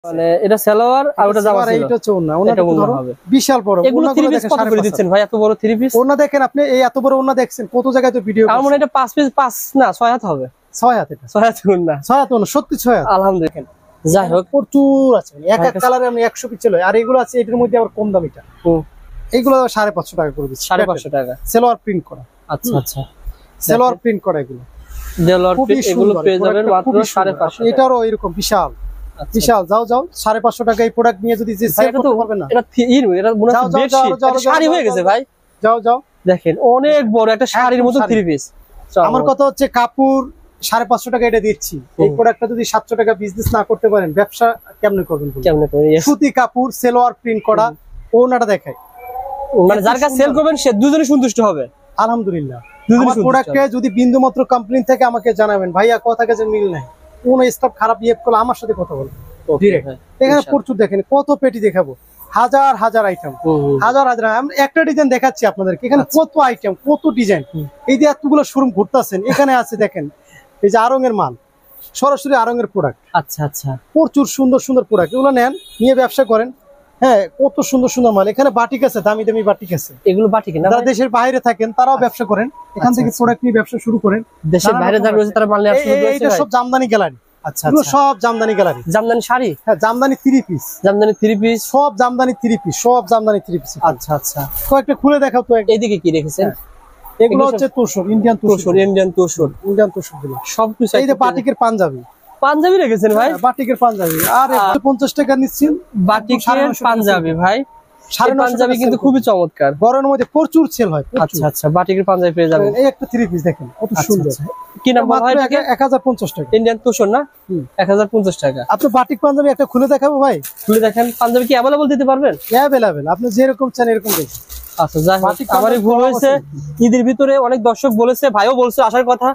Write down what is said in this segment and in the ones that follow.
মানে এটা সালোয়ার আর ওটা জামা ছিল, এটা হচ্ছে ওন্না। ওন্নাটা ধরো বিশাল বড়। এগুলো 3 পিস কত করে দিচ্ছেন ভাই? এত বড় 3 পিস ওন্না দেখেন আপনি, এই এত বড় ওন্না দেখছেন কত জায়গায় তো ভিডিও। আমার মনে এটা 5 পিস 5 না 6 হাত হবে। 6 হাত, এটা 6 হাত ওন্না, 6 হাত ওন্না, সত্যি 6 হাত আলহামদুলিল্লাহ। যাই হোক প্রচুর আছে, এক এক কালারে আমি 100 পিস ছিল। আর এগুলো আছে এটার মধ্যে আবার কম দামিটা, এইগুলো 550 টাকা করে দিচ্ছি। 550 টাকা সেলোয়ার প্রিন্ট করা। আচ্ছা আচ্ছা, সেলোয়ার প্রিন্ট করা এগুলো, দেলোয়ার প্রিন্ট, এগুলো পেয়ে যাবেন মাত্র 550। এটারও এরকম বিশাল বিশাল। যাও যাও 550 টাকা এই প্রোডাক্ট নিয়ে যদি সেল করতে পারবেন না, এটা এটা মনে হচ্ছে বেডশিট, এটা শাড়ি হয়ে গেছে ভাই। যাও যাও দেখেন অনেক বড় একটা শাড়ির মতো 3 পিস। আমার কথা হচ্ছে কাপড় 550 টাকা এটা দিচ্ছি, এই প্রোডাক্টটা যদি 700 টাকা বিজনেস না করতে পারেন, ব্যবসা কেমনে করবেন? কেমনে করবেন? সুতি কাপড়, সেলোয়ার প্রিন্ট করা, ওনাটা দেখাই, মানে যার কাছে সেল করবেন সে দুজনে সন্তুষ্ট হবে আলহামদুলিল্লাহ। আমার প্রোডাক্টে যদি বিন্দু মাত্র কমপ্লেইন থাকে আমাকে জানাবেন, ভাইয়া কথা কাছে মিল নাই, কোন স্টাফ খারাপ বিহেভ করলে আমার সাথে কথা বলবেন। এখানে প্রচুর দেখেন কত পেটি দেখাবো, হাজার হাজার আইটেম, হাজার হাজার। আমি একটা ডিজাইন দেখাচ্ছি আপনাদেরকে, এখানে কত আইটেম, কত ডিজাইন। এই যে এতগুলো শোরুম ঘুরতেছেন, এখানে আছে দেখেন এই যে আরঙের মাল, সরাসরি আরঙের প্রোডাক্ট। আচ্ছা আচ্ছা, প্রচুর সুন্দর সুন্দর প্রোডাক্ট, এগুলো নেন, নিয়ে ব্যবসা করেন। হ্যাঁ, কত সুন্দর সুন্দর মাল। এখানে বাটিক আছে, দামি দামি বাটিক আছে। এগুলো বাটিক না, যারা দেশের বাইরে থাকেন তারাও ব্যবসা করেন, এখান থেকে প্রোডাক্ট নিয়ে ব্যবসা শুরু করেন। দেশের বাইরে যারা রয়েছে তারা মাল নিয়ে শুরু করেছে। এইটা সব জামদানি গ্যালারি। আচ্ছা, এগুলো সব জামদানি গ্যালারি। জামদানি শাড়ি? হ্যাঁ, জামদানি 3 পিস, জামদানি 3 পিস, সব জামদানি 3 পিস, সব জামদানি 3 পিস। আচ্ছা আচ্ছা, কয়েকটা খুলে দেখাও তো। এইদিকে কি রেখেছেন? এগুলো হচ্ছে তোশর, ইন্ডিয়ান তোশর, ইন্ডিয়ান তোশর, ইন্ডিয়ান তোশর গুলো সব কিছু। এই যে বাটিকের পাঞ্জাবি, পাঞ্জাবি রেখেছেন ভাই? বাটিকের পাঞ্জাবি। আর 50 টাকা নিচ্ছেন বাটিকের পাঞ্জাবি ভাই। পাঞ্জাবি কিন্তু খুবই চমৎকার, গরমের মধ্যে প্রচুর সেল হয়। আচ্ছা আচ্ছা, বাটিকের পাঞ্জাবি পেয়ে যাবেন। এই একটা 3 পিস দেখেন কত সুন্দর। কি নাম বলা হয় এটাকে? 1050 টাকা। ইন্ডিয়ান তোশর না? 1050 টাকা। আপনি বাটিক পাঞ্জাবি একটা খুলে দেখাবো ভাই? খুলে দেখেন। পাঞ্জাবি কি अवेलेबल দিতে পারবেন? अवेलेबल, আপনি যেরকম চান এরকম দেখুন। আচ্ছা, যাই হোক, আমারই ভুল হয়েছে। ঈদের ভিতরে অনেক দর্শক বলেছে, ভাইও বলছে আসার কথা,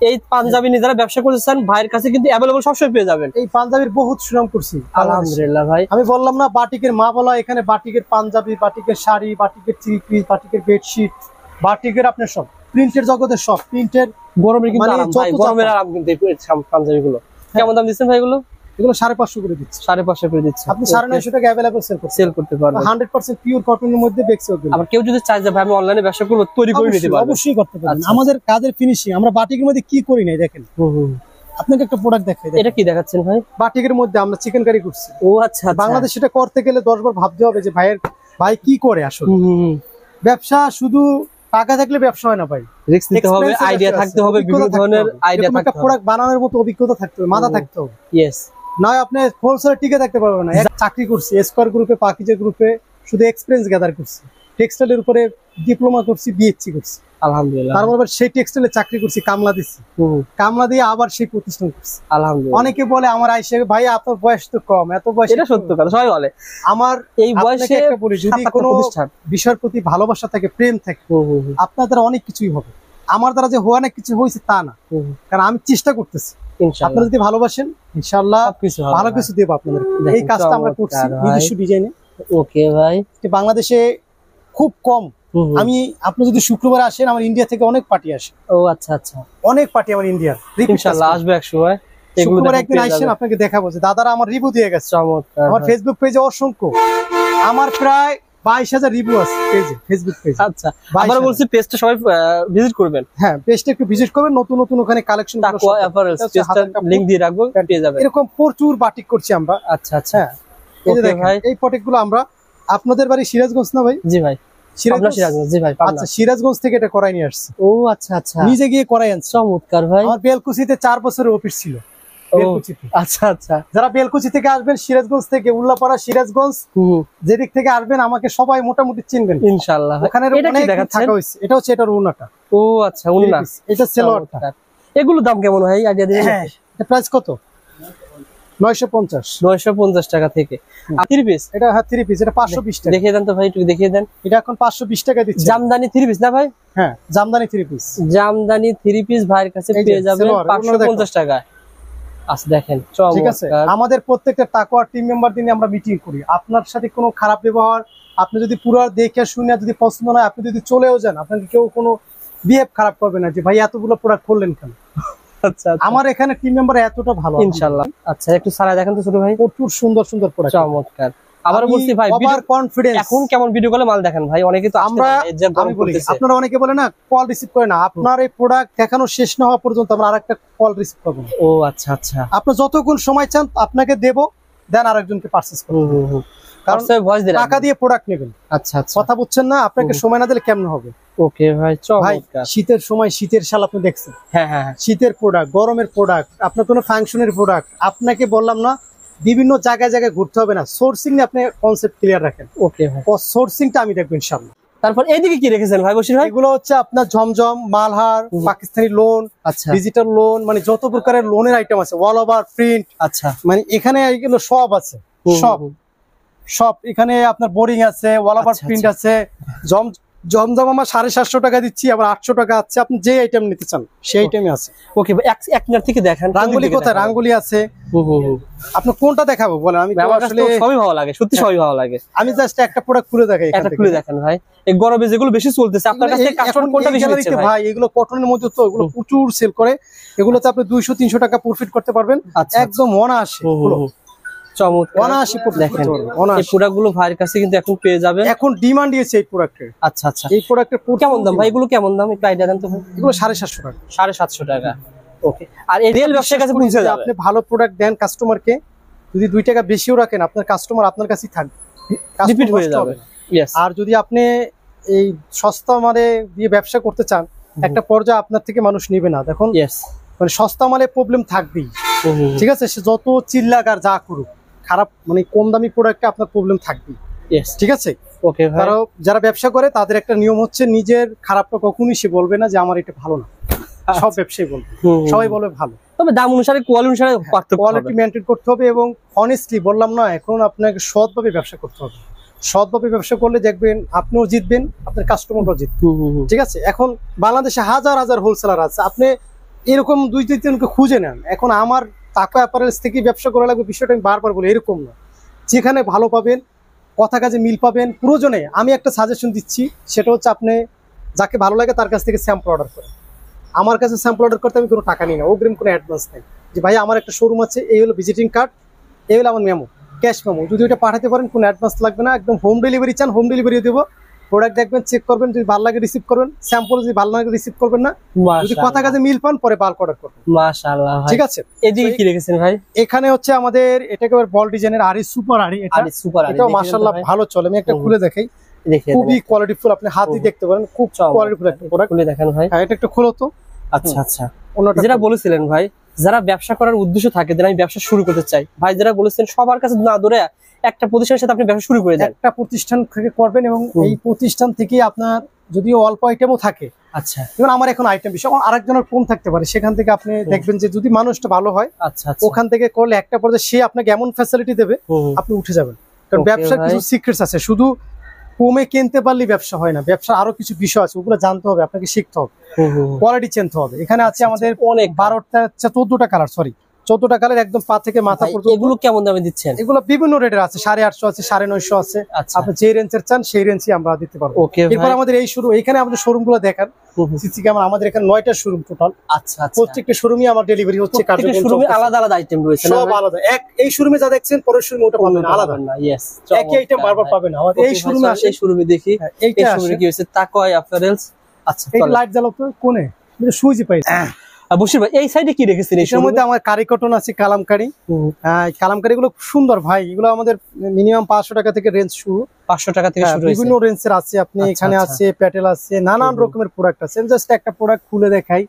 এই পাঞ্জাবি নিজেরা ব্যবসা করতেছেন, ভাইয়ের কাছে কিন্তু अवेलेबल সবসময় পেয়ে যাবেন। এই পাঞ্জাবির বহুত সুনাম করছি আলহামদুলিল্লাহ ভাই। আমি বললাম না বাটিকের মা বলা, এখানে বাটিকের পাঞ্জাবি, বাটিকের শাড়ি, বাটিকের 3 পিস, বাটিকের বেডশিট, বাটিকের আপনার সব প্রিন্টের জগতের সব প্রিন্টের। গরমের কিন্তু আরাম ভাই, গরমের আরাম কিন্তু এই পাঞ্জাবি গুলো। কেমন দাম দিচ্ছেন ভাই এগুলো? এগুলো 550 করে দিচ্ছি। 550 করে দিচ্ছি। আপনি 950 টাকা अवेलेबल সেল করতে পারবেন। 100% পিওর কটনের মধ্যে বেক্স হবে। আবার কেউ যদি চায় যে ভাই আমি অনলাইনে ব্যবসা করব, তৈরি করে নিতে পারবেন। অবশ্যই করতে পারবেন। আমাদের কাজের ফিনিশিং, আমরা বাটিকের মধ্যে কি করি নাই দেখেন। আপনাকে একটা প্রোডাক্ট দেখাই। এটা কি দেখাচ্ছেন ভাই? বাটিকের মধ্যে আমরা চিকেন কারি করছি। ও আচ্ছা আচ্ছা। বাংলাদেশ এটা করতে গেলে 10 বার ভাবতে হবে যে ভাই কি করে আসলে। ব্যবসা শুধু টাকা থাকলে ব্যবসা হয় না ভাই, রিস্ক নিতে হবে, আইডিয়া থাকতে হবে, বিভিন্ন ধরনের আইডিয়া থাকতে হবে, প্রোডাক্ট বানানোর মতো অভিজ্ঞতা থাকতে হবে, মাথা থাকতে হবে। ইয়েস, না আপনি হোলসেলে টিকে থাকতে পারবেন না। চাকরি করছি স্কয়ার গ্রুপে, পাকিজা গ্রুপে, শুধু এক্সপেরিয়েন্স গ্যাদার করছি। টেক্সটাইলের উপরে ডিপ্লোমা করছি, বিএসসি করছি, আলহামদুলিল্লাহ। তারপর সেই টেক্সটাইলে চাকরি করছি, কামলা দিছি, কামলা দিয়ে আবার সেই প্রতিষ্ঠান করছি, আলহামদুলিল্লাহ। অনেকে বলে আমার আইসে ভাই আপনার বয়স তো কম, এত বয়স। এটা সত্য কথা, সবাই বলে। আমার এই বয়সে বলি, যদি কোনো বিষয়ের প্রতি ভালোবাসা থাকে, প্রেম থাকে, আপনার দ্বারা অনেক কিছুই হবে। আমার দ্বারা যে অনেক কিছু হয়েছে তা না, কারণ আমি চেষ্টা করতেছি। আপনারা যদি ভালোবাসেন ইনশাআল্লাহ ভালো কিছু দেব আপনাদের। এই কাজটা আমরা করছি নিজস্ব ডিজাইনে। ওকে ভাই, বাংলাদেশে খুব কম। আপনি যদি শুক্রবার আসেন, আমার ইন্ডিয়া থেকে অনেক পার্টি আসে। ও আচ্ছা আচ্ছা, অনেক পার্টি আমার ইন্ডিয়ার। ইনশাআল্লাহ আসবে এক সময়। শুক্রবার একদিন আসেন, আপনাকে দেখাবো যে দাদারা আমার রিভিউ দিয়ে গেছে। আমার ফেসবুক পেজে অসংখ্য, আমার প্রায় 22,000 রিভিউ আছে ফেসবুক পেজে। আচ্ছা, আমরা বলছি পেজটা সবাই ভিজিট করবেন। হ্যাঁ, পেজটা একটু ভিজিট করবেন, নতুন নতুন ওখানে কালেকশন তাকওয়া অ্যাপারেলস পেজটা লিংক দিয়ে রাখবো, পেয়ে যাবেন। এরকম প্রচুর বাটিক করছি আমরা। আচ্ছা আচ্ছা, ওকে ভাই। এই প্রোডাক্টগুলো আমরা, আপনাদের বাড়ি সিরাজগঞ্জ না ভাই? জি ভাই, সিরাজগঞ্জ। জি ভাই, আচ্ছা, সিরাজগঞ্জ থেকে এটা করাই নিয়ে আসছে। ও আচ্ছা আচ্ছা, নিজে গিয়ে করাই আনছে। চমৎকার ভাই। আমার বেলকুচিতে 4 বছরের অফিস ছিল। আচ্ছা আচ্ছা, যারা বেলকুচি থেকে আসবেন, সিরাজগঞ্জ থেকে, উল্লাপাড়া, সিরাজগঞ্জ, যেদিক থেকে আসবেন আমাকে সবাই মোটামুটি চিনবেন ইনশাআল্লাহ। ওখানে থাকা হয়েছে। এটা হচ্ছে এটার উন্নাটা। ও আচ্ছা, উন্না। এটা সেলোয়ারটা। এগুলো দাম কেমন হয় আইডিয়া দিবেন? এটা প্রাইস কত? 950 টাকা থেকে 3 পিস। এটা 3 পিস, এটা 520 টাকা। দেখিয়ে দেন তো ভাই, একটু দেখিয়ে দেন। এটা এখন 520 টাকা দিচ্ছি। জামদানি 3 পিস না ভাই? হ্যাঁ, জামদানি 3 পিস। জামদানি 3 পিস ভাইয়ের কাছে পেয়ে যাবেন 550 টাকা। আচ্ছা, দেখেন, ঠিক আছে। আমাদের প্রত্যেকটা তাকওয়া টিম মেম্বার দিনে আমরা মিটিং করি। আপনার সাথে কোনো খারাপ ব্যবহার, আপনি যদি পুরো দেখে শুনে যদি পছন্দ না, আপনি যদি চলেও যান, আপনাকে কেউ কোনো বিহেভ খারাপ করবে না যে ভাই এতগুলো প্রোডাক্ট করলেন কেন। আচ্ছা আমার এখানে টিম মেম্বার এতটা ভালো ইনশাআল্লাহ। আচ্ছা একটু সারা দেখেন তো ছোট ভাই, প্রচুর সুন্দর সুন্দর প্রোডাক্ট, চমৎকার। আবার বলছি ভাই ওভার কনফিডেন্স। এখন কেমন ভিডিও কলে মাল দেখেন ভাই, অনেকে তো আমরা আমি বলি আপনারা অনেকে বলে না কল রিসিভ করে না, আপনার এই প্রোডাক্ট দেখানো শেষ না হওয়া পর্যন্ত আমরা আরেকটা কল রিসিভ করব না। ও আচ্ছা আচ্ছা, আপনি যতক্ষণ সময় চান আপনাকে দেব, দেন আরেকজনকে পারচেজ করুন, কারণ টাকা দিয়ে প্রোডাক্ট নেবেন। আচ্ছা আচ্ছা, কথা বুঝছেন না, আপনাকে সময় না দিলে কেমন হবে? ওকে ভাই চমৎকার। শীতের সময় শীতের শাল আপনি দেখছেন, হ্যাঁ হ্যাঁ, শীতের প্রোডাক্ট, গরমের প্রোডাক্ট, আপনার কোনো ফাংশনের প্রোডাক্ট, আপনাকে বললাম না বিভিন্ন জায়গায় জায়গায় ঘুরতে হবে না, সোর্সিং নিয়ে আপনি কনসেপ্ট ক্লিয়ার রাখেন। ওকে ভাই, সোর্সিংটা আমি দেখবো ইনশাআল্লাহ। তারপর এইদিকে কি রেখেছেন ভাই বশির ভাই? এগুলো হচ্ছে আপনার জমজম, মালহার, পাকিস্তানি লোন, আচ্ছা ডিজিটাল লোন, মানে যত প্রকারের লোনের আইটেম আছে, অল ওভার প্রিন্ট, আচ্ছা মানে এখানে এগুলো সব আছে, সব সব এখানে আপনার বোরিং আছে, অল ওভার প্রিন্ট আছে। জমজম আমার 750 টাকা দিচ্ছি, আবার 800 টাকা আছে, আপনি যে আইটেম নিতে চান সেই আইটেমই আছে। ওকে এক মিনিট থেকে দেখেন রাঙ্গুলি কোথায়, রাঙ্গুলি আছে, আপনি কোনটা দেখাবো বলেন? আমি আসলে সবই ভালো লাগে, সত্যি সবই ভালো লাগে। আমি জাস্ট একটা প্রোডাক্ট খুলে দেখাই, একটা খুলে দেখেন ভাই। এই গরমে যেগুলো বেশি চলতেছে আপনার কাছে কাস্টমার কোনটা বেশি নিচ্ছে ভাই? এগুলো কটনের মধ্যে তো এগুলো প্রচুর সেল করে, এগুলোতে আপনি 200-300 টাকা প্রফিট করতে পারবেন একদম অনায়াসে। চমৎকার, দেখেন এই প্রোডাক্টগুলো ভাইয়ের কাছে কিন্তু এখন পেয়ে যাবেন, এখন ডিমান্ড দিয়েছে এই প্রোডাক্টের। আচ্ছা আচ্ছা, এই প্রোডাক্টের কেমন দাম ভাই? এগুলো কেমন দাম একটু আইডিয়া দেন তো ভাই। এগুলো 750 টাকা, 750 টাকা। ওকে, আর এই রিয়েল ব্যবসার কাছে পৌঁছে যাবে। আপনি ভালো প্রোডাক্ট দেন কাস্টমারকে, যদি 2 টাকা বেশিও রাখেন আপনার কাস্টমার আপনার কাছেই থাকবে, রিপিট হয়ে যাবে। আর যদি আপনি এই সস্তা মালে দিয়ে ব্যবসা করতে চান, একটা পর্যায়ে আপনার থেকে মানুষ নিবে না। দেখুন মানে সস্তা মালে প্রবলেম থাকবেই, ঠিক আছে? সে যত চিল্লাক আর যা করুক, খারাপ মানে কম দামি প্রোডাক্টে আপনার প্রবলেম থাকবেই, ঠিক আছে? ওকে ভাই, যারা ব্যবসা করে তাদের একটা নিয়ম হচ্ছে নিজের খারাপটা কখনোই সে বলবে না যে আমার এটা ভালো না। সব ব্যবসায়ী বলবে, সবাই বলবে ভালো, তবে দাম অনুসারে কোয়ালিটি অনুসারে কোয়ালিটি মেইনটেইন করতে হবে। এবং অনেস্টলি বললাম না, এখন আপনাকে সৎভাবে ব্যবসা করতে হবে। সৎভাবে ব্যবসা করলে দেখবেন আপনিও জিতবেন, আপনার কাস্টমাররাও জিতবে, ঠিক আছে? এখন বাংলাদেশে হাজার হাজার হোলসেলার আছে, আপনি এরকম 2-3জনকে খুঁজে নেন। এখন আমার টাকা অ্যাপারেলস থেকে ব্যবসা করা লাগবে বিষয়টা আমি বারবার বলি, এরকম না। যেখানে ভালো পাবেন, কথা কাজে মিল পাবেন, প্রয়োজনে আমি একটা সাজেশন দিচ্ছি, সেটা হচ্ছে আপনি যাকে ভালো লাগে তার কাছ থেকে স্যাম্পল অর্ডার করেন। আমার কাছে স্যাম্পল অর্ডার করতে আমি কোনো টাকা নিই না, অগ্রিম কোনো অ্যাডভান্স নেই। যে ভাই আমার একটা শোরুম আছে, এই হলো ভিজিটিং কার্ড, এই হলো আমার মেমো, ক্যাশ মেমো, যদি ওটা পাঠাতে পারেন কোনো অ্যাডভান্স লাগবে না, একদম হোম ডেলিভারি চান হোম ডেলিভারি দেবো। প্রোডাক্ট দেখবেন, চেক করবেন, যদি ভালো লাগে রিসিভ করবেন, স্যাম্পল যদি ভালো লাগে রিসিভ করবেন না, যদি কথা কাজে মিল পান পরে বাল্ক অর্ডার করবেন। মাশাআল্লাহ, ঠিক আছে? এদিকে কি রেখেছেন ভাই? এখানে হচ্ছে আমাদের এটা একেবারে বল ডিজাইনের আরি সুপার আরি, এটাও মাশাআল্লাহ ভালো চলে। আমি একটা খুলে দেখাই, খুবই কোয়ালিটিফুল, আপনি হাত দিয়ে দেখতে পারেন, খুব কোয়ালিটিফুল একটা প্রোডাক্ট। খুলে দেখেন ভাই, এটা একটু খুলো তো। আচ্ছা আচ্ছা, যেটা বলেছিলেন ভাই, যারা ব্যবসা করার উদ্দেশ্য থাকে যে আমি ব্যবসা শুরু করতে চাই, ভাই যেটা বলেছেন সবার কাছে না ধরে একটা প্রতিষ্ঠানের সাথে আপনি ব্যবসা শুরু করে দেন, একটা প্রতিষ্ঠান থেকে করবেন, এবং এই প্রতিষ্ঠান থেকে আপনার যদিও অল্প আইটেমও থাকে, আচ্ছা, যেমন আমার এখন আইটেম বেশি, আরেকজনের কম থাকতে পারে, সেখান থেকে আপনি দেখবেন যে যদি মানুষটা ভালো হয়, আচ্ছা, ওখান থেকে করলে একটা পর্যায়ে সে আপনাকে এমন ফ্যাসিলিটি দেবে আপনি উঠে যাবেন। কারণ ব্যবসার কিছু সিক্রেটস আছে, শুধু কমে কিনতে পারলেই ব্যবসা হয় না, ব্যবসা আরো কিছু বিষয় আছে, ওগুলো জানতে হবে, আপনাকে শিখতে হবে, কোয়ালিটি চিনতে হবে। এখানে আছে আমাদের অনেক 14টা কালার, সরি 14টা কালার, একদম পা থেকে মাথা পর্যন্ত। এগুলো কেমন দামে দিচ্ছেন? এগুলো বিভিন্ন রেটের আছে, 850 আছে, 950 আছে, আপনি যে রেঞ্জের চান সেই রেঞ্জই আমরা দিতে পারবো। এরপর আমাদের এই শুরু, এখানে আমাদের শোরুম গুলো দেখান, সিসি ক্যামেরা, আমাদের এখানে 9টা শোরুম টোটাল। আচ্ছা, প্রত্যেকটা শোরুমই আমার ডেলিভারি হচ্ছে, শোরুমে আলাদা আলাদা আইটেম রয়েছে, সব আলাদা। এই শোরুমে যা দেখছেন পরের শোরুমে ওটা পাবেন না, আলাদা না। यस, একই আইটেম বারবার পাবেন না। আমাদের এই শোরুমে আসে, এই শোরুমে দেখি, এই শোরুমে কি হচ্ছে, তাকওয়াই অ্যাপারেলস। আচ্ছা, এই লাইট জ্বালাও তো, কোণে সুইচ পাইছে। বশির ভাই, এই সাইডে কি রেখেছেন? এর মধ্যে আমার কারি কটন আছে, কালামকারি। কালামকারি গুলো খুব সুন্দর ভাই, এগুলো আমাদের মিনিমাম 500 টাকা থেকে রেঞ্জ শুরু, 500 টাকা থেকে শুরু, বিভিন্ন রেঞ্জের আছে। আপনি এখানে আছে প্যাটেল আছে, নানান রকমের প্রোডাক্ট আছে। জাস্ট একটা প্রোডাক্ট খুলে দেখাই,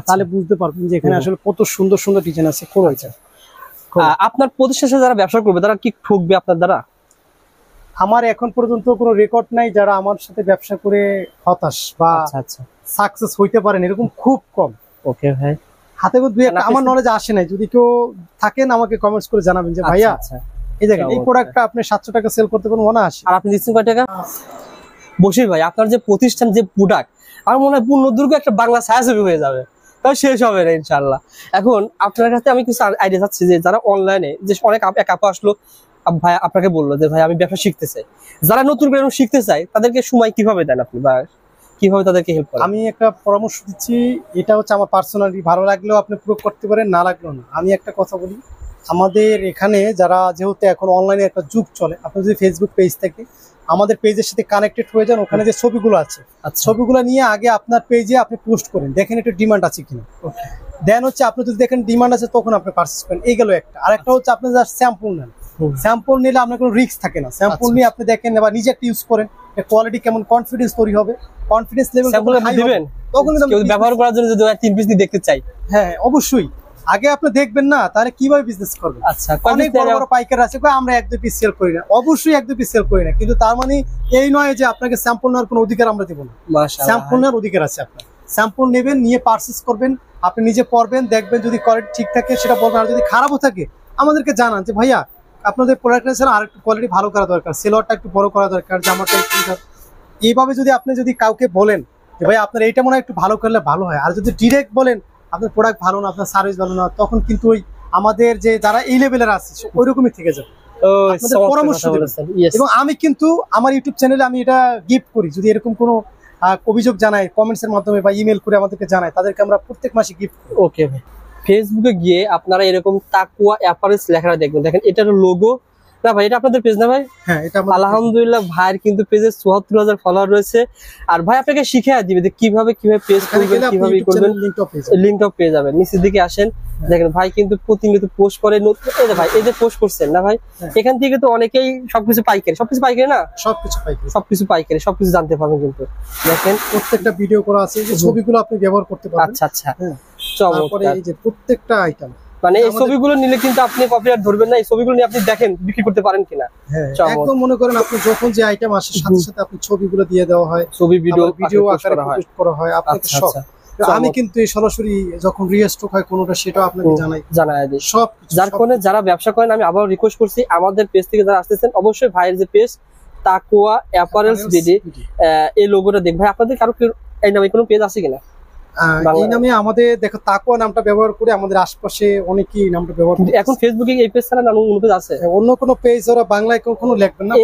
তাহলে বুঝতে পারবেন যে এখানে আসলে কত সুন্দর সুন্দর ডিজাইন আছে। আপনার প্রতিষ্ঠানে যারা ব্যবসা করবে তারা কি ঠকবে আপনার দ্বারা? আমার এখন পর্যন্ত কোনো রেকর্ড নাই যারা আমার সাথে ব্যবসা করে হতাশ বা সাকসেস হইতে পারেন, এরকম খুব কম। ওকে ভাই, হাতে দুই একটা আমার নলেজে আসে নাই। যদি কেউ থাকেন আমাকে কমেন্টস করে জানাবেন যে ভাইয়া এই দেখেন এই প্রোডাক্টটা আপনি 700 টাকা সেল করতে পারেন, মনে আসে, আর আপনি দিচ্ছেন কয় টাকা? বশির ভাই, আপনার যে প্রতিষ্ঠান, যে প্রোডাক্ট, আমার মনে হয় পূর্ণ দুর্গ একটা বাংলা ছায়াছবি হয়ে যাবে, তাই শেষ হবে না ইনশাআল্লাহ। এখন আপনার কাছে আমি কিছু আইডিয়া চাচ্ছি, যে যারা অনলাইনে, যে অনেক এক আপু আসলো ভাই, আপনাকে বললো যে ভাই আমি ব্যবসা শিখতে চাই, যারা নতুন করে শিখতে চাই তাদেরকে সময় কিভাবে দেন আপনি, বা কিভাবে তাদেরকে হেল্প করেন? আমি একটা পরামর্শ দিচ্ছি, এটা হচ্ছে আমার পার্সোনালি, ভালো লাগলেও আপনি প্রয়োগ করতে পারেন, না লাগলেও না। আমি একটা কথা বলি, আমাদের এখানে যারা যেহেতু এখন অনলাইনে একটা যুগ চলে, আপনার যদি ফেসবুক পেজ থাকে আমাদের পেজের সাথে কানেক্টেড হয়ে যান। ওখানে যে ছবিগুলো আছে ছবিগুলো নিয়ে আগে আপনার পেজে আপনি পোস্ট করেন, দেখেন একটু ডিমান্ড আছে কিনা। দেন হচ্ছে আপনি যদি দেখেন ডিমান্ড আছে তখন আপনি পারচেজ করেন। এই গেল একটা। আর একটা হচ্ছে আপনি জাস্ট স্যাম্পল নেন। স্যাম্পল নিলে আপনার কোনো রিস্ক থাকে না। স্যাম্পল নিয়ে আপনি দেখেন বা নিজে একটা ইউজ করেন, কোয়ালিটি কেমন, কনফিডেন্স তৈরি হবে। কনফিডেন্স লেভেল দিবেন তখন ব্যবহার করার জন্য যদি 3 পিস দেখতে চাই, হ্যাঁ অবশ্যই আগে আপনি দেখবেন না, তাহলে কিভাবে বিজনেস করবেন। আচ্ছা, অনেক বড় বড় পাইকার আছে আমরা 1-2 পিস সেল করি না। অবশ্যই 1-2 পিস সেল করি না, কিন্তু তার মানে এই নয় যে আপনাকে স্যাম্পল নেওয়ার কোনো অধিকার আমরা দেব না। স্যাম্পল নেওয়ার অধিকার আছে আপনার। স্যাম্পল নেবেন, নিয়ে পারচেজ করবেন, আপনি নিজে পড়বেন, দেখবেন যদি কোয়ালিটি ঠিক থাকে সেটা বলবেন, আর যদি খারাপও থাকে আমাদেরকে জানান যে ভাইয়া আপনাদের প্রোডাক্টের সাথে আরেকটু কোয়ালিটি ভালো করা দরকার, সেলোয়ারটা একটু বড় করা দরকার, জামাটা একটু। এইভাবে যদি আপনি কাউকে বলেন যে ভাই আপনার এইটা মনে হয় একটু ভালো করলে ভালো হয়, আর যদি ডিরেক্ট বলেন আপনার প্রোডাক্ট ভালো না, আপনার সার্ভিস ভালো না, তখন কিন্তু ওই আমাদের যে যারা এই লেভেলের আছে ওই রকমই থেকে যাবে। পরামর্শ দেবেন। এবং আমি কিন্তু আমার ইউটিউব চ্যানেলে আমি এটা গিফট করি, যদি এরকম কোনো অভিযোগ জানায় কমেন্টস এর মাধ্যমে বা ইমেল করে আমাদেরকে জানায়, তাদেরকে আমরা প্রত্যেক মাসে গিফট করি। ওকে ভাই, ফেসবুকে গিয়ে আপনারা এরকম তাকওয়া অ্যাপারেলস লেখাটা দেখবেন। দেখেন এটার লোগো না ভাই, এটা আপনাদের পেজ না ভাই? হ্যাঁ, এটা আলহামদুলিল্লাহ ভাইয়ের কিন্তু পেজে ৭৪,০০০ ফলোয়ার রয়েছে। আর ভাই আপনাকে শিখিয়ে দিবে যে কিভাবে পেজ করবেন, কিভাবে করবেন। লিংকটা পেয়ে যাবেন, নিচের দিকে আসেন, দেখেন ভাই কিন্তু প্রতিনিয়ত পোস্ট করে। ভাই এই যে পোস্ট করছেন না ভাই, এখান থেকে তো অনেকেই সবকিছু পাইকারি, সবকিছু পাইকারি না, সবকিছু পাইকারি, সবকিছু জানতে পারবেন। কিন্তু দেখেন প্রত্যেকটা ভিডিও করা আছে, যে ছবিগুলো আপনি ব্যবহার করতে পারবেন। আচ্ছা আচ্ছা, তারপরে এই যে প্রত্যেকটা আইটেম, মানে এই ছবিগুলো নিলে কিন্তু আপনি কপিরাইট ধরবেন না। এই ছবিগুলো নিয়ে আপনি দেখেন বিক্রি করতে পারেন কিনা। একদম মনে করেন আপনি যখন যে আইটেম আসে সাথে সাথে আপনি ছবিগুলো দিয়ে দেওয়া হয়, ছবি ভিডিও আকারে পোস্ট করা হয় আপনাকে সব। আমি কিন্তু এই সরাসরি যখন রিস্টক হয় কোনোটা, সেটাও আপনাকে জানাই দিই সব। যার কারণে যারা ব্যবসা করেন, আমি আবার রিকোয়েস্ট করছি আমাদের পেজ থেকে যারা আসতেছেন অবশ্যই ভাইয়ের যে পেজ তাকওয়া অ্যাপারেলস বিডি, এই লোগোটা দেখবেন। আপনাদের কারো এই নামে কোনো পেজ আছে কিনা? এই নামে আমাদের দেখো তাকওয়া নামটা ব্যবহার করে আমাদের আশেপাশে অনেকেই নামটা ব্যবহার করে। এখন ফেসবুকে এই পেজ ছাড়া অন্য পেজ আছে? অন্য কোনো পেজ ওরা বাংলায় কখনো লিখবেন না।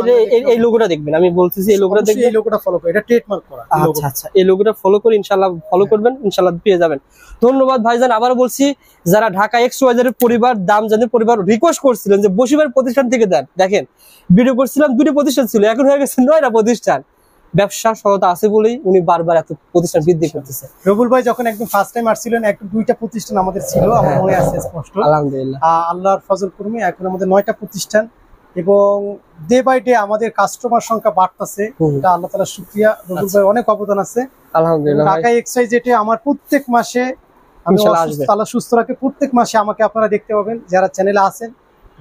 এই লোগোটা দেখবেন, আমি বলতেছি এই লোগোটা দেখবেন, এই লোগোটা ফলো করে, এটা ট্রেডমার্ক করা। আচ্ছা আচ্ছা, এই লোগোটা ফলো করে ইনশাআল্লাহ ফলো করবেন, ইনশাআল্লাহ পেয়ে যাবেন। ধন্যবাদ ভাইজান। আবার বলছি, যারা ঢাকা XYZ এর পরিবার, দাম জানের পরিবার রিকোয়েস্ট করছিলেন যে বসিবার প্রতিষ্ঠান থেকে দেন, দেখেন ভিডিও করছিলাম 2টি প্রতিষ্ঠান ছিল, এখন হয়ে গেছে 9টা প্রতিষ্ঠান। ব্যবসা সহায়তা আছে বলেই উনি বারবার এত প্রতিষ্ঠান বৃদ্ধি করতেছে। রবুল ভাই যখন একদম ফার্স্ট টাইম আসছিলেন, 2টা প্রতিষ্ঠান আমাদের ছিল, আমার মনে আছে স্পষ্ট। আলহামদুলিল্লাহ, আল্লাহর ফজল কর্মে এখন আমাদের 9টা প্রতিষ্ঠান, এবং ডে বাই ডে আমাদের কাস্টমার সংখ্যা বাড়তেছে। এটা আল্লাহ তাআলার শুকরিয়া। রবুল ভাই অনেক অবদান আছে আলহামদুলিল্লাহ। ঢাকা XYZ আমার প্রত্যেক মাসে, আমি আল্লাহ সুস্থ রাখে, প্রত্যেক মাসে আমাকে আপনারা দেখতে পাবেন। যারা চ্যানেলে আছেন,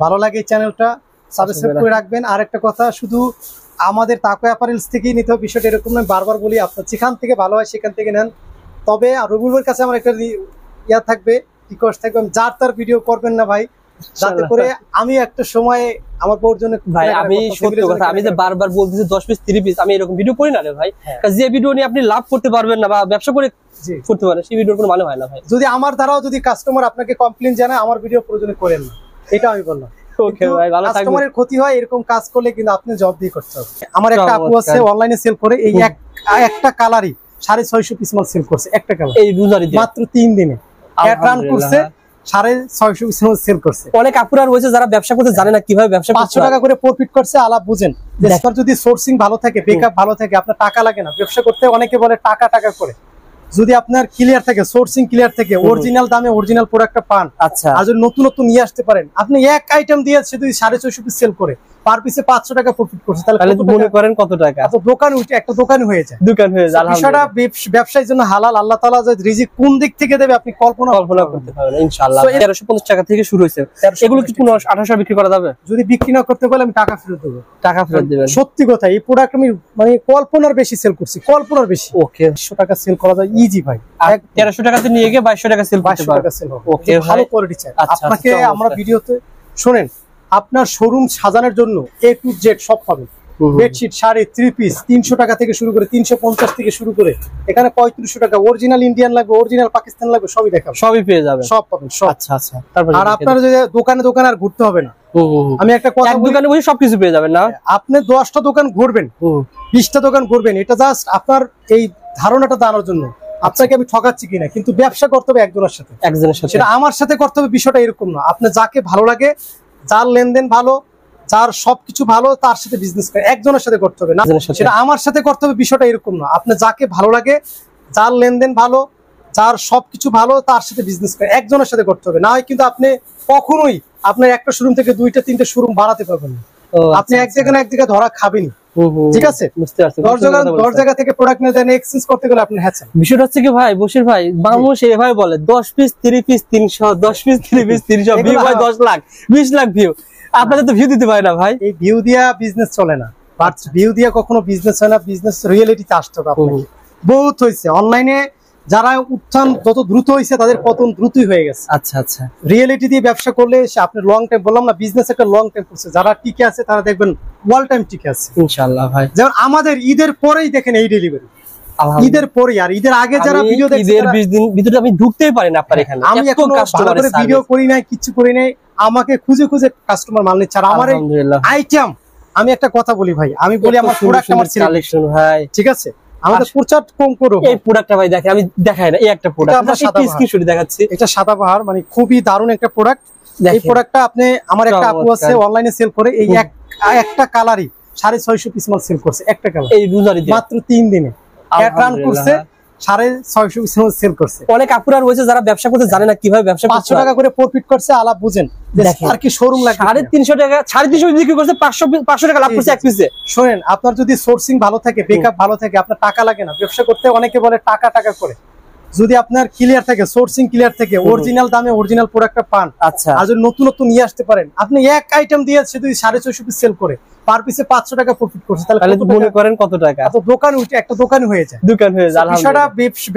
ভালো লাগে এই চ্যানেলটা সাবস্ক্রাইব করে রাখবেন। আর একটা কথা, শুধু আমাদের তাকওয়া অ্যাপারেলস থেকেই নিতে হবে বিষয়টা এরকম নয়। বারবার বলি, আপনার যেখান থেকে ভালো হয় সেখান থেকে নেন। তবে রবুল ভাইয়ের কাছে আমার একটা থাকবে, রিকোয়েস্ট থাকবে, যার তার ভিডিও করবেন না ভাই, যাতে করে আমি একটা সময় আমার বউর জন্য। ভাই আমি সত্যি কথা, আমি যে বারবার বলতেছি 10 পিস 30 পিস, আমি এরকম ভিডিও করি না রে ভাই। যে ভিডিও নিয়ে আপনি লাভ করতে পারবেন না বা ব্যবসা করে করতে পারেন, সেই ভিডিওর কোনো মানে হয় না ভাই। যদি আমার দ্বারাও যদি কাস্টমার আপনাকে কমপ্লেইন জানায়, আমার ভিডিও প্রয়োজনে করেন না, এটা আমি বললাম। ওকে ভাই, ভালো থাকবেন। কাস্টমারের ক্ষতি হয় এরকম কাজ করলে, কিন্তু আপনি জব দিয়ে করতে হবে। আমার একটা আপু আছে অনলাইনে সেল করে, এই একটা কালারই 650 পিস মাল সেল করছে, একটা কালার এই রুজারি মাত্র 3 দিনে এক রান করছে, 650 পিস মাল সেল করছে। অনেক আপুরা রয়েছে যারা ব্যবসা করতে জানে না কিভাবে ব্যবসা করতে হয়। 500 টাকা করে প্রফিট করছে। আলাপ বুঝেন, যদি সোর্সিং ভালো থাকে, ব্যাকআপ ভালো থাকে, আপনার টাকা লাগে না ব্যবসা করতে। অনেকে বলে টাকা করে, যদি আপনার ক্লিয়ার থাকে, সোর্সিং ক্লিয়ার থাকে, অরিজিনাল দামে অরিজিনাল প্রোডাক্টটা পান। আচ্ছা, আর যদি নতুন নিয়ে আসতে পারেন, আপনি এক আইটেম দিয়ে যদি 650 পিস সেল করে পার পিসে 500 টাকা প্রফিট করছে, তাহলে মনে করেন কত টাকা। তো দোকান একটা দোকান হয়ে যায়, বিষয়টা ব্যবসায়ের জন্য হালাল। আল্লাহ তাআলা যে রিজিক কোন দিক থেকে দেবে আপনি কল্পনা করতে পারবেন ইনশাআল্লাহ। 1350 টাকা থেকে শুরু হয়েছে, এগুলো কি 1800 বিক্রি করা যাবে? যদি বিক্রি না করতে পারলে আমি টাকা ফেরত দেব। টাকা ফেরত দিবেন? সত্যি কথা, এই প্রোডাক্ট আমি মানে কল্পনার বেশি সেল করছি, কল্পনার বেশি। ওকে, 100 টাকা সেল করা যায় ইজি ভাই। 1300 টাকাতে নিয়ে গিয়ে 2200 টাকা সেল করতে পারবেন। ওকে, ভালো কোয়ালিটি চাই আপনাকে। আমরা ভিডিওতে শুনেন, আপনার শোরুম সাজানোর জন্য A to Z সব পাবেন। বেডশিট, শাড়ি, 3 পিস 300 টাকা থেকে শুরু করে 350 থেকে শুরু করে এখানে 3500 টাকা। অরিজিনাল ইন্ডিয়ান লাগবে, অরিজিনাল পাকিস্তান লাগবে, সবই দেখাবো, সবই পেয়ে যাবেন, সব পাবেন সব। আচ্ছা আচ্ছা। আর আপনার যে দোকানে আর ঘুরতে হবে না, আমি একটা কথা, এক দোকানে বসে সবকিছু পেয়ে যাবেন না। আপনি 10টা দোকান ঘুরবেন, 20টা দোকান ঘুরবেন, এটা জাস্ট আপনার এই ধারণাটা দানোর জন্য আপনাকে আমি ঠকাচ্ছি কিনা। কিন্তু ব্যবসা করতে হবে একজনের সাথে, সেটা আমার সাথে করতে হবে, বিষয়টা এরকম না। আপনি যাকে ভালো লাগে, যার লেনদেন ভালো, যার সবকিছু ভালো, তার সাথে বিজনেস করে একজনের সাথে করতে হবে না, সেটা আমার সাথে করতে হবে, বিষয়টা এরকম না। আপনি যাকে ভালো লাগে, যার লেনদেন ভালো, যার সবকিছু ভালো, তার সাথে বিজনেস করে একজনের সাথে করতে হবে। না হয় কিন্তু আপনি কখনোই আপনার একটা শোরুম থেকে 2টা 3টে শোরুম বাড়াতে পারবেন না। আপনি এক জায়গায় ধরা খাবেন, ঠিক আছে? 10 জায়গা থেকে প্রোডাক্ট নিয়ে দেন, এক্সচেঞ্জ করতে গেলে আপনি হ্যাঁ। বিষয়টা হচ্ছে কি ভাই, বশির ভাই, মানুষ এভাবে বলে 10 piece 3 piece 300, 10 piece 3 piece 300, view হয় 10 লাখ 20 লাখ ভিউ। আপনাদের তো ভিউ দিতে পারে না ভাই। এই ভিউ দিয়া বিজনেস চলে না, বাট ভিউ দিয়া কখনো বিজনেস হয় না। বিজনেস রিয়েলিটিতে আসতে হবে আপনাকে। বহুত হয়েছে অনলাইনে, যারা উত্থান যত দ্রুত হয়েছে তাদের পতন দ্রুতই হয়ে গেছে। আচ্ছা আচ্ছা, রিয়েলিটি দিয়ে ব্যবসা করলে আপনি লং টাইম, বললাম না বিজনেস একটা লং টাইম করছে, যারা টিকে আছে তারা দেখবেন ওয়াল টাইম টিকে আছে ইনশাআল্লাহ ভাই। যেমন আমাদের ঈদের পরেই দেখেন এই ডেলিভারি, ঈদের পরেই। আর ঈদের আগে যারা ভিডিও দেখছে, ঈদের 20 দিন ভিতরে আমি ঢুকতেই পারি না আপনার এখানে। আমি এখন ভালো করে ভিডিও করি নাই, কিচ্ছু করি নাই, আমাকে খুঁজে খুঁজে কাস্টমার মাল নিচ্ছে। আর আমার আইটেম, আমি একটা কথা বলি ভাই, আমি বলি আমার প্রোডাক্ট আমার কালেকশন ভাই, ঠিক আছে? আমাদের প্রচার কম করো। এই প্রোডাক্টটা ভাই দেখেন, আমি দেখাই না, এই একটা প্রোডাক্ট আমরা স্ক্রিনশট দেখাচ্ছি। এটা সাদাবাহার, মানে খুবই দারুণ একটা প্রোডাক্ট। এই প্রোডাক্টটা আপনি, আমার একটা আপু আছে অনলাইনে সেল করে, এই একটা কালারই 650 পিস মাল সেল করছে, একটা কালার এই রুজারি মাত্র 3 দিনে রান করছে, 650 পিস মাল সেল করছে। অনেক আপুরা রয়েছে যারা ব্যবসা করতে জানে না কিভাবে ব্যবসা করতে। 500 টাকা করে প্রফিট করছে, আলাপ বুঝেন আর কি শোরুম লাগে। 350 টাকা, 350 বিক্রি করছে, 500 টাকা লাভ করছে এক পিসে। শুনেন, আপনার যদি সোর্সিং ভালো থাকে, বেকআপ ভালো থাকে, আপনার টাকা লাগে না ব্যবসা করতে। অনেকে বলে টাকা টাকা করে, যদি আপনার ক্লিয়ার থাকে, সোর্সিং ক্লিয়ার থাকে, অরিজিনাল দামে অরিজিনাল প্রোডাক্টটা পান, আচ্ছা, আর যদি নতুন নতুন নিয়ে আসতে পারেন, আপনি এক আইটেম দিয়ে যদি 650 পিস সেল করে পার পিসে 500 টাকা প্রফিট করছে, তাহলে মনে করেন কত টাকা? তো দোকান উঠে একটা দোকান হয়ে যায়, দোকান হয়ে যায়। বিষয়টা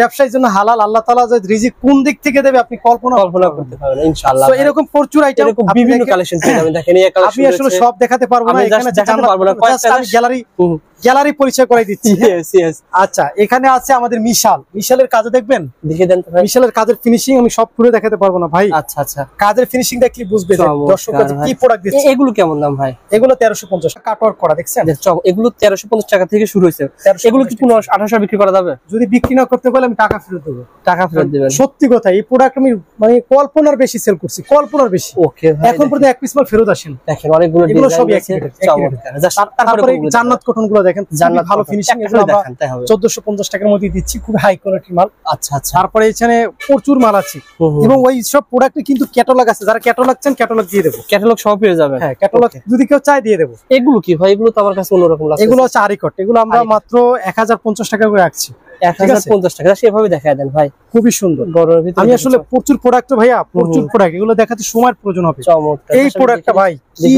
ব্যবসায়ের জন্য হালাল। আল্লাহ তাআলা যে রিজিক কোন দিক থেকে দেবে আপনি কল্পনা করতে পারবেন ইনশাআল্লাহ। তো এরকম প্রচুর আইটেম, বিভিন্ন কালেকশন পেয়ে যাবেন। দেখেন এই কালেকশন আমি আসলে সব দেখাতে পারবো না, এখানে দেখাতে পারবো না, আমি গ্যালারি পরিচয় করাই দিচ্ছি। আচ্ছা, এখানে আছে আমাদের মিশালের কাজ দেখবেন, দেখে দেন তো ভাই। মিশালের কাজের ফিনিশিং আমি সব পুরো দেখাতে পারবো না ভাই। আচ্ছা আচ্ছা, কাজের ফিনিশিং দেখলে বুঝবে দর্শক কি প্রোডাক্ট দিচ্ছে। এগুলো কেমন দাম ভাই? এগুলো 1350 কাটওয়ার্ক করা, দেখছেন? এগুলো 1350 টাকা থেকে শুরু হয়েছে। এগুলো কি 1800 বিক্রি করা যাবে? যদি বিক্রি না করতে পারলে আমি টাকা ফেরত দেবো। টাকা ফেরত দিবেন? সত্যি কথা, এই প্রোডাক্ট আমি মানে কল্পনার বেশি সেল করছি, কল্পনার বেশি। ওকে ভাই, এখন পর্যন্ত এক পিস মাল ফেরত আসেন। দেখেন অনেকগুলো এগুলো সব তারপরে জান্নাত কটন গুলো দেখেন, জান্নাত ভালো ফিনিশিং, এগুলো আমরা 1450 টাকার মধ্যে দিচ্ছি, খুব হাই কোয়ালিটির মাল। আচ্ছা আচ্ছা, তারপরে এখানে প্রচুর মাল আছে এবং ওই সব প্রোডাক্টে কিন্তু ক্যাটালগ আছে, যারা ক্যাটালগ চান ক্যাটালগ দিয়ে দেবো, ক্যাটালগ সব পেয়ে যাবেন। হ্যাঁ, ক্যাটালগ যদি কেউ চায় দিয়ে দেবো। এগুলো কি ভাই? এগুলো তো আমার কাছে অন্যরকম লাগছে। এগুলো হচ্ছে আরিকট, এগুলো আমরা মাত্র 1050 টাকা করে রাখছি। 1050 টাকা সেভাবে দেখায় দেন ভাই, খুবই সুন্দর। আমি আসলে প্রচুর প্রোডাক্ট ভাইয়া, প্রচুর প্রোডাক্ট, এগুলো দেখাতে সময়ের প্রয়োজন হবে। এই প্রোডাক্টটা ভাই কি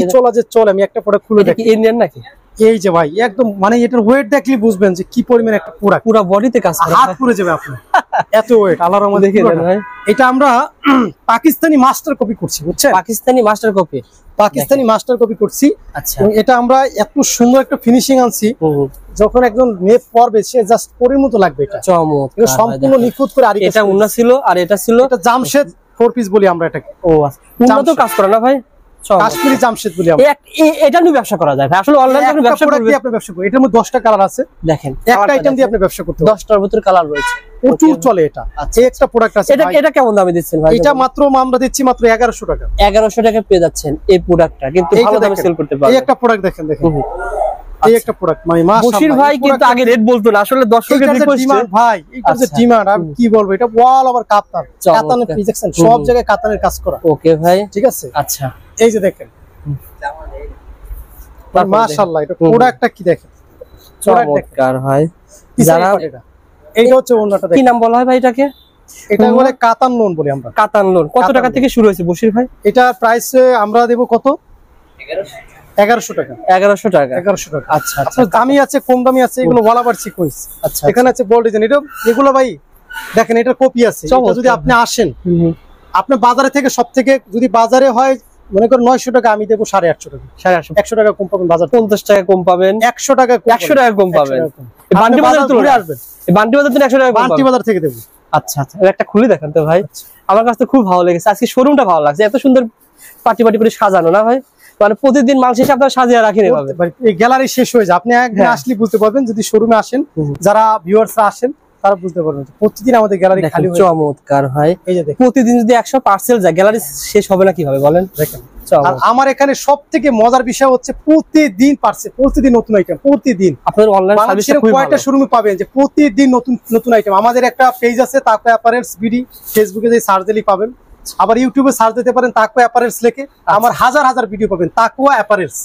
চলে, আমি একটা প্রোডাক্ট খুলে দেখি। ইন্ডিয়ান নাকি? এই যে ভাই, একদম মানে এটার ওয়েট দেখলে বুঝবেন যে কি পরিমাণ একটা প্রোডাক্ট, পুরো বডিতে কাজ করে, হাত পুড়ে যাবে আপনার এত ওয়েট। আল্লাহর রহমতে দেখে দেন ভাই। এটা আমরা পাকিস্তানি মাস্টার কপি করছি, বুঝছেন? পাকিস্তানি মাস্টার কপি করছি। আচ্ছা, এটা আমরা এত সুন্দর একটা ফিনিশিং আনছি, যখন একজন মেয়ে পরবে সে জাস্ট পরের মতো লাগবে। এটা চমৎকার, সম্পূর্ণ নিখুঁত করে। আর এটা উন্না ছিল, আর এটা ছিল এটা জামশেদ 4 পিস বলি আমরা এটাকে। ও আচ্ছা, উন্নত কাজ করে না ভাই, কাশ্মীরি জামশেদ বলি আমরা। এটা নিয়ে ব্যবসা করা যায় আসলে, অনলাইনে আপনি ব্যবসা করবেন, আপনি ব্যবসা করবেন। এটার মধ্যে 10টা কালার আছে, দেখেন একটা আইটেম দিয়ে আপনি ব্যবসা করতে পারবেন। 10টার ভিতরে কালার রয়েছে, প্রচুর চলে এটা। এই একটা প্রোডাক্ট আছে, এটা কেমন দামে দিচ্ছেন ভাই? এটা মাত্র আমরা দিচ্ছি মাত্র 1100 টাকা। 1100 টাকা পেয়ে যাচ্ছেন এই প্রোডাক্টটা, কিন্তু ভালো দামে সেল করতে পারবেন। এই একটা প্রোডাক্ট দেখেন, এই একটা প্রোডাক্ট মানে মাশাআল্লাহ। বশির ভাই কিন্তু আগে রেট বলতো না, আসলে দর্শকের রিকোয়েস্ট ভাই, এটা যে ডিমান্ড, আমি কি বলবো, এটা ওয়াল আবার কাতানের প্রিজেকশন, সব জায়গায় কাতানের কাজ করা। ওকে ভাই, ঠিক আছে। আচ্ছা, এই যে দেখেন মাশাআল্লাহ, এটা প্রোডাক্টটা কি দেখেন, চমৎকার ভাই। যারা এইটা হচ্ছে ওন্নাটা, কি নাম বলা হয় ভাই এটাকে? এটা বলে কাতান লোন বলি আমরা। কাতান লোন কত টাকা থেকে শুরু হয়েছে বশির ভাই? এটা প্রাইস আমরা দেব কত? 1100 টাকা। 1100 টাকা। আচ্ছা আচ্ছা, দামি আছে, কম দামি আছে, এগুলো ওয়ালাবার সিকোয়েন্স। আচ্ছা, এখানে আছে বল ডিজাইন। এগুলো ভাই দেখেন, এটা কপি আছে। এটা যদি আপনি আসেন, আপনি বাজারে থেকে সব থেকে, যদি বাজারে হয় মনে করেন 900 টাকা, আমি দেবো 850 টাকা। 100 টাকা কম পাবেন বাজার, 50 টাকা কম পাবেন, 100 টাকা কম পাবেন। বান্টি বাজার থেকে আসবেন, বান্টি বাজার থেকে 100 টাকা বান্টি বাজার থেকে দেবো। আচ্ছা আচ্ছা, একটা খুলে দেখেন তো ভাই, আমার কাছে খুব ভালো লেগেছে। আজকে শোরুমটা ভালো লাগছে, এত সুন্দর পাটি করে সাজানো না ভাই, মানে প্রতিদিন মাল শেষে আপনারা সাজিয়ে রাখেন এভাবে, এই গ্যালারি শেষ হয়ে যায়। আপনি একদিন আসলে বুঝতে পারবেন, যদি শোরুমে আসেন, যারা ভিউয়ার্সরা আসেন তারা বুঝতে পারবেন প্রতিদিন আমাদের গ্যালারি খালি হয়। চমৎকার ভাই, এই যে প্রতিদিন যদি 100 পার্সেল যায় গ্যালারি শেষ হবে না কিভাবে বলেন? দেখেন আর আমার এখানে সবথেকে মজার বিষয় হচ্ছে প্রতিদিন পার্সেল, প্রতিদিন নতুন আইটেম, প্রতিদিন। আপনাদের অনলাইন সার্ভিসে কয়টা শোরুমে পাবেন যে প্রতিদিন নতুন নতুন আইটেম। আমাদের একটা পেজ আছে তাকওয়া অ্যাপারেলস বিডি, ফেসবুকে যে সার্চ দিলেই পাবেন, আবার ইউটিউবে সার্চ দিতে পারেন তাকওয়া অ্যাপারেলস লিখে, আমার হাজার হাজার ভিডিও পাবেন তাকওয়া অ্যাপারেলস।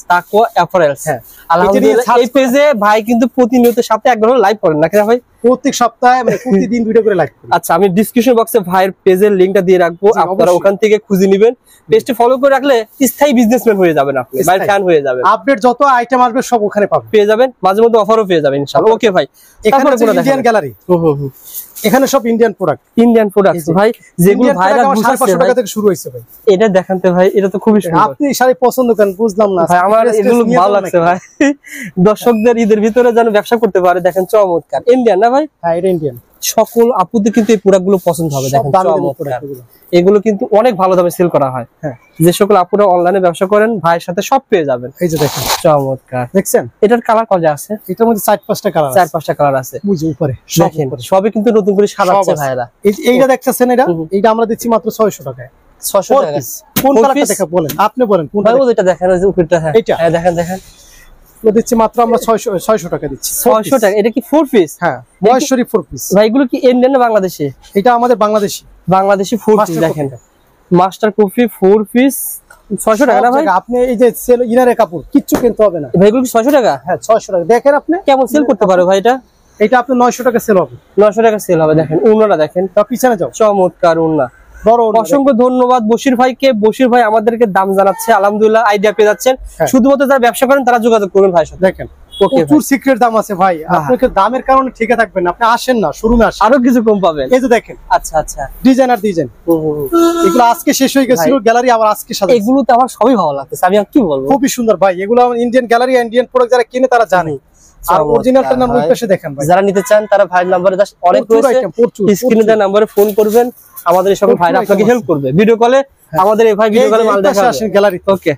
হ্যাঁ আলহামদুলিল্লাহ। এই পেজে ভাই কিন্তু প্রতিনিয়ত সপ্তাহে একবার লাইভ করেন নাকি ভাই? প্রত্যেক সপ্তাহে মানে প্রতিদিন দুইটা করে লাইভ করি। আচ্ছা, আমি ডেসক্রিপশন বক্সে ভাইয়ের পেজের লিংকটা দিয়ে রাখবো, আপনারা ওখান থেকে খুঁজে নেবেন। পেজটি ফলো করে রাখলে স্থায়ী বিজনেসম্যান হয়ে যাবেন, আপনি ভাই ফ্যান হয়ে যাবেন। আপডেট যত আইটেম আসবে সব ওখানে পাবেন, পেয়ে যাবেন, মাঝে মধ্যে অফারও পেয়ে যাবেন ইনশাআল্লাহ। ওকে ভাই, এখানে ইন্ডিয়ান গ্যালারি, এখানে সব ইন্ডিয়ান প্রোডাক্ট, ইন্ডিয়ান প্রোডাক্টস ভাই, যেগুলো ভাইরা 500 টাকা থেকে শুরু হইছে ভাই। এটা দেখানতে ভাই, এটা তো খুবই সুন্দর। আপনি শাড়ি পছন্দ করেন বুঝলাম না ভাই, আমার এগুলো ভালো লাগছে ভাই। দর্শকদের ঈদের ভিতরে যেন ব্যবসা করতে পারে, দেখেন চমৎকার। ইন্ডিয়ান না ভাই? হ্যাঁ এটা ইন্ডিয়ান। সকল আপুদের কিন্তু এই প্রোডাক্টগুলো পছন্দ হবে, দেখেন চমৎকার। এগুলো কিন্তু অনেক ভালো দামে সেল করা হয়। হ্যাঁ, যে সকল আপুরা অনলাইনে ব্যবসা করেন ভাইয়ের সাথে সব পেয়ে যাবেন। এই যে দেখেন চমৎকার, দেখছেন এটার কালার কয়টা আছে? এটার মধ্যে 4-5টা কালার, 4-5টা কালার আছে। বুঝি উপরে দেখেন সবই কিন্তু নতুন করে সাজাচ্ছে ভাইরা। এইটা দেখতেছেন, এটা আমরা দিচ্ছি মাত্র 600 টাকায়। 600 টাকা। কোন কালারটা দেখা বলেন, আপনি বলেন কোনটা? ভাই ওইটা দেখেন, ওই যে উপরটা। হ্যাঁ এটা দেখেন, দেখেন দিচ্ছি মাত্র আমরা 600 টাকা দিচ্ছি। 600 টাকা। এটা কি 4 পিস? হ্যাঁ, মহেশ্বরী 4 পিস। ভাই এগুলো কি ইন্ডিয়ান না বাংলাদেশি? এটা আমাদের বাংলাদেশি। বাংলাদেশি 4 পিস। দেখেন মাস্টার কফি 4 পিস 600 টাকা না ভাই? আপনি এই যে সেল ইনারের কাপড় কিচ্ছু কিনতে হবে না ভাই, এগুলো কি 600 টাকা? হ্যাঁ 600 টাকা। দেখেন আপনি কেমন সেল করতে পারো ভাই এটা? এটা আপনি 900 টাকা সেল হবে। 900 টাকা সেল হবে। দেখেন উন্নাটা দেখেন, তা পিছনে যাও, চমৎকার উন্না। অসংখ্য ধন্যবাদ বশির ভাইকে। বশির ভাই আমাদেরকে দাম জানাচ্ছে, আলহামদুলিল্লাহ আইডিয়া পেয়ে যাচ্ছেন। শুধুমাত্র যারা ব্যবসা করেন তারা যোগাযোগ করবেন ভাইয়ের সাথে। দেখেন প্রচুর সিক্রেট দাম আছে ভাই, আপনাকে দামের কারণে ঠিকই থাকবেন না, আপনি আসেন না শোরুমে আসেন, আরো কিছু কম পাবেন। এই যে দেখেন, আচ্ছা আচ্ছা, ডিজাইন আর ডিজাইন, এগুলো আজকে শেষ হয়ে গেছিল, গ্যালারি আবার আজকে সাজানো। এগুলো তো আমার সবই ভালো লাগতেছে, আমি আর কি বলবো, খুবই সুন্দর ভাই। এগুলো ইন্ডিয়ান গ্যালারি, ইন্ডিয়ান প্রোডাক্ট যারা কিনে তারা জানে। আর অরিজিনালটার নাম ওই পাশে দেখেন ভাই। যারা নিতে চান তারা ভাইয়ের নম্বরে অনেক রয়েছে, স্ক্রিনে দেওয়া নম্বরে ফোন করবেন, আমাদের এই সকল ভাইরা আপনাকে হেল্প করবে। ভিডিও কলে আমাদের এই ভাই ভিডিও কলে মাল দেখাবে। আসেন গ্যালারি। ওকে।